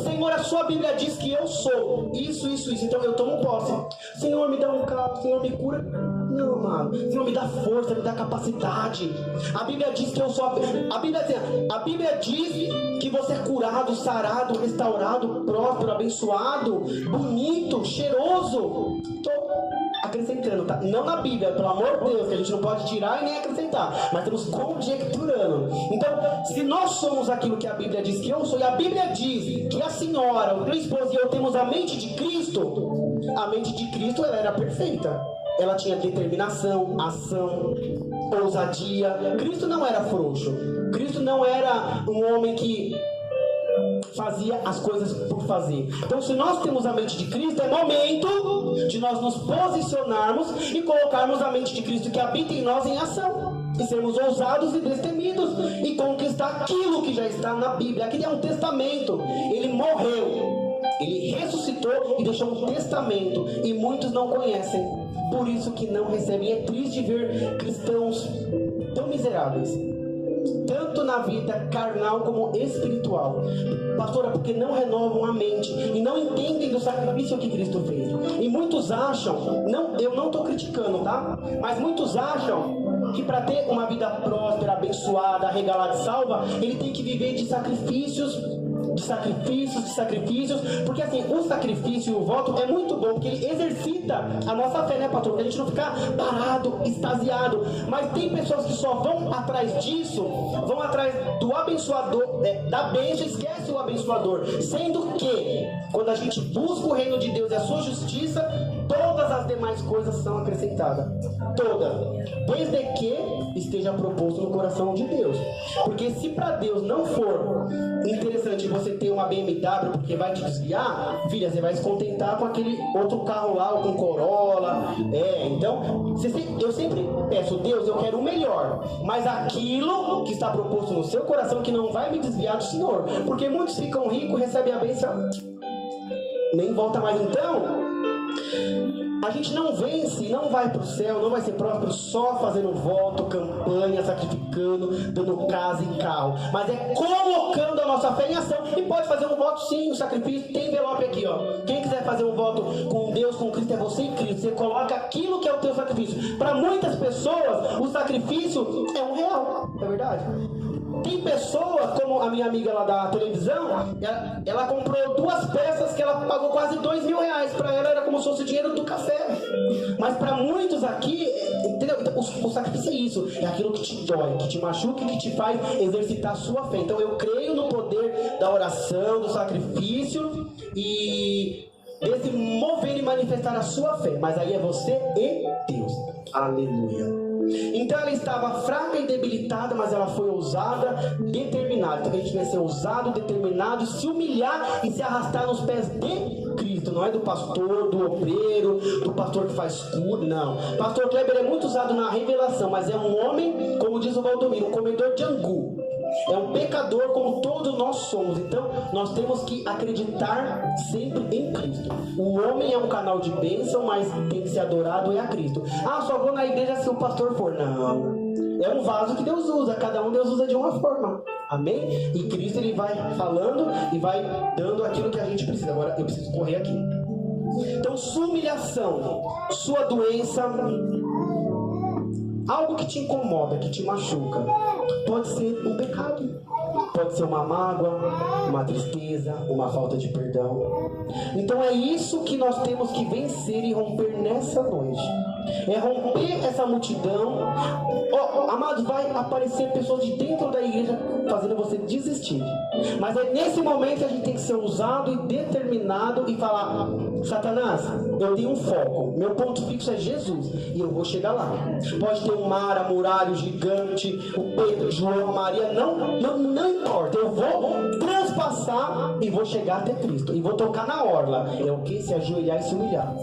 Senhor, a sua Bíblia diz que eu sou isso, então eu tomo posse. Senhor, me dá um carro, Senhor, me cura. Não, amado. Senhor, me dá força, me dá capacidade. A Bíblia diz que eu sou a Bíblia diz que você é curado, sarado, restaurado, próspero, abençoado, bonito, cheiroso. Estou acrescentando, tá? Não na Bíblia, pelo amor de Deus, que a gente não pode tirar e nem acrescentar, mas estamos conjecturando. Então, se nós somos aquilo que a Bíblia diz que eu sou, e a Bíblia diz que a senhora, o teu esposo e eu temos a mente de Cristo, a mente de Cristo, ela era perfeita. Ela tinha determinação, ação, ousadia. Cristo não era frouxo. Cristo não era um homem que fazia as coisas por fazer. Então, se nós temos a mente de Cristo, é momento de nós nos posicionarmos e colocarmos a mente de Cristo que habita em nós em ação. E sermos ousados e destemidos e conquistar aquilo que já está na Bíblia. Aqui é um testamento. Ele morreu, ele ressuscitou e deixou um testamento. E muitos não conhecem. Por isso que não recebem. É triste ver cristãos tão miseráveis, tanto na vida carnal como espiritual. Pastora, porque não renovam a mente e não entendem do sacrifício que Cristo fez. E muitos acham, eu não estou criticando, tá? Mas muitos acham que para ter uma vida próspera, abençoada, regalada e salva, ele tem que viver de sacrifícios, porque assim, o sacrifício e o voto é muito bom, porque ele exercita a nossa fé, né, pastor? Porque a gente não ficar parado, extasiado. Mas tem pessoas que só vão atrás disso, vão atrás do abençoador, da bênção, esquece o abençoador. Sendo que, quando a gente busca o reino de Deus e a sua justiça, todas as demais coisas são acrescentadas. Todas. Desde que esteja proposto no coração de Deus. Porque se para Deus não for interessante você ter uma BMW porque vai te desviar, filha, você vai se contentar com aquele outro carro lá, ou com Corolla. Então, eu sempre peço, Deus, eu quero o melhor. Mas aquilo que está proposto no seu coração que não vai me desviar do Senhor. Porque muitos ficam ricos, recebem a bênção, nem volta mais. Então, a gente não vence, não vai para o céu, não vai ser próspero só fazendo voto, campanha, sacrificando, dando casa e carro. Mas é colocando a nossa fé em ação. E pode fazer um voto sim, um sacrifício. Tem envelope aqui, ó. Quem quiser fazer um voto com Deus, com Cristo, é você e Cristo. Você coloca aquilo que é o teu sacrifício. Para muitas pessoas, o sacrifício é R$1, é verdade? Tem pessoas, como a minha amiga lá da televisão, ela comprou 2 peças que ela pagou quase R$2.000. Para ela era como se fosse o dinheiro do café. Mas para muitos aqui, entendeu? O sacrifício é isso. É aquilo que te dói, que te machuca e que te faz exercitar a sua fé. Então eu creio no poder da oração, do sacrifício e desse mover e manifestar a sua fé. Mas aí é você e Deus. Aleluia. Então ela estava fraca e debilitada, mas ela foi ousada, determinada. Então a gente vai ser ousado, determinado, se humilhar e se arrastar nos pés de Cristo. Não é do pastor, do obreiro, do pastor que faz cura, não. Pastor Kleber é muito usado na revelação, mas é um homem, como diz o Valdomiro, um comedor de angu. É um pecador como todos nós somos. Então nós temos que acreditar sempre em Cristo. O homem é um canal de bênção, mas tem que ser adorado é a Cristo. Só vou na igreja se o pastor for. Não. É um vaso que Deus usa. Cada um Deus usa de uma forma. Amém? E Cristo ele vai falando e vai dando aquilo que a gente precisa. Agora eu preciso correr aqui. Então sua humilhação, sua doença, algo que te incomoda, que te machuca, pode ser um pecado, pode ser uma mágoa, uma tristeza, uma falta de perdão. Então é isso que nós temos que vencer e romper nessa noite. É romper essa multidão. Amados, vai aparecer pessoas de dentro da igreja fazendo você desistir. Mas é nesse momento que a gente tem que ser ousado e determinado e falar: Satanás, eu tenho um foco, meu ponto fixo é Jesus e eu vou chegar lá. Pode ter um mar, a muralha, o gigante, o Pedro, o João, a Maria, não importa. Eu vou transpassar e vou chegar até Cristo e vou tocar na orla. É o que? Se ajoelhar e se humilhar.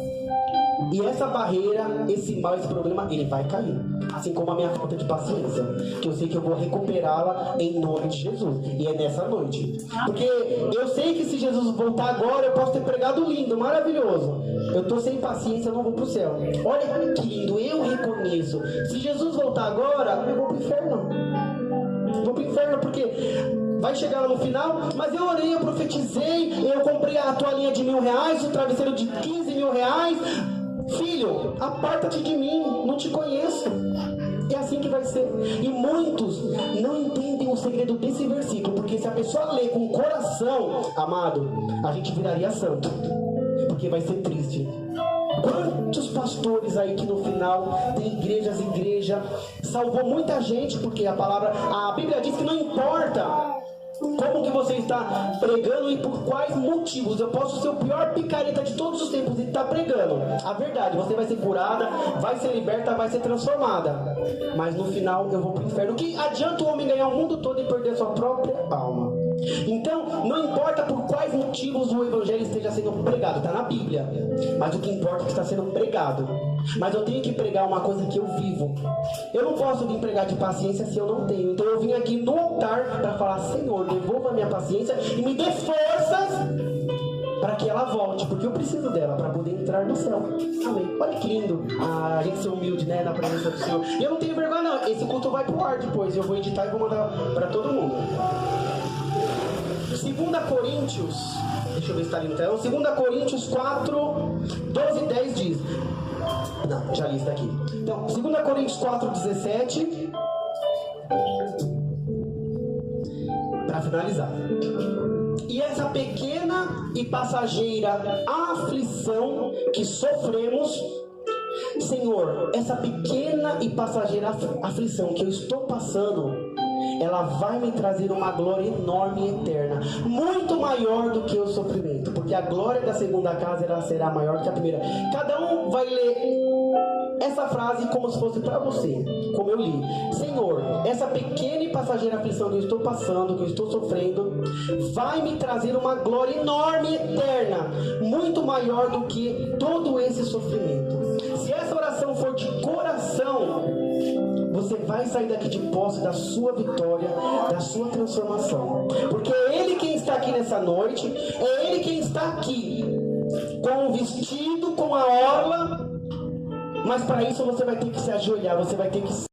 E essa barreira, esse mal, esse problema, ele vai cair. Assim como a minha falta de paciência, que eu sei que eu vou recuperá-la em nome de Jesus. E é nessa noite. Porque eu sei que se Jesus voltar agora, eu posso ter pregado lindo, maravilhoso. Eu estou sem paciência, eu não vou para o céu. Olha que lindo, eu reconheço. Se Jesus voltar agora, eu vou para o inferno. Vou para o inferno porque vai chegar lá no final, mas eu orei, eu profetizei, eu comprei a toalhinha de R$1.000, o travesseiro de R$15.000. Filho, aparta-te de mim, não te conheço. É assim que vai ser. E muitos não entendem o segredo desse versículo, porque se a pessoa lê com o coração, amado, a gente viraria santo, porque vai ser triste. Quantos pastores aí que no final tem igreja salvou muita gente, porque a Bíblia diz que não importa como que você está pregando e por quais motivos. Eu posso ser o pior picareta de todos os tempos e estar pregando a verdade. Você vai ser curada, vai ser liberta, vai ser transformada. Mas no final eu vou para o inferno. O que adianta o homem ganhar o mundo todo e perder sua própria alma? Então, não importa por quais motivos o evangelho esteja sendo pregado, está na Bíblia. Mas o que importa é que está sendo pregado. Mas eu tenho que pregar uma coisa que eu vivo. Eu não posso vir pregar de paciência se eu não tenho. Então eu vim aqui no altar para falar: Senhor, devolva a minha paciência e me dê forças para que ela volte, porque eu preciso dela para poder entrar no céu. Amém. Olha que lindo a gente ser humilde, né, na presença do Senhor. E eu não tenho vergonha não. Esse culto vai pro ar depois. Eu vou editar e vou mandar para todo mundo. 2 Coríntios, deixa eu ver se está ali no telão. 2 Coríntios 4, 12 e 10 diz. Não, já li isso daqui. Então, 2 Coríntios 4, 17. Para finalizar. E essa pequena e passageira aflição que sofremos, Senhor, essa pequena e passageira aflição que eu estou passando, ela vai me trazer uma glória enorme e eterna, muito maior do que o sofrimento, porque a glória da segunda casa ela será maior que a primeira. Cada um vai ler essa frase como se fosse para você, como eu li. Senhor, essa pequena e passageira aflição que eu estou passando, que eu estou sofrendo, vai me trazer uma glória enorme e eterna, muito maior do que todo esse sofrimento. Se essa oração for de coração, você vai sair daqui de posse da sua vitória, da sua transformação. Porque é Ele quem está aqui nessa noite, é Ele quem está aqui, com o vestido, com a orla. Mas para isso você vai ter que se ajoelhar, você vai ter que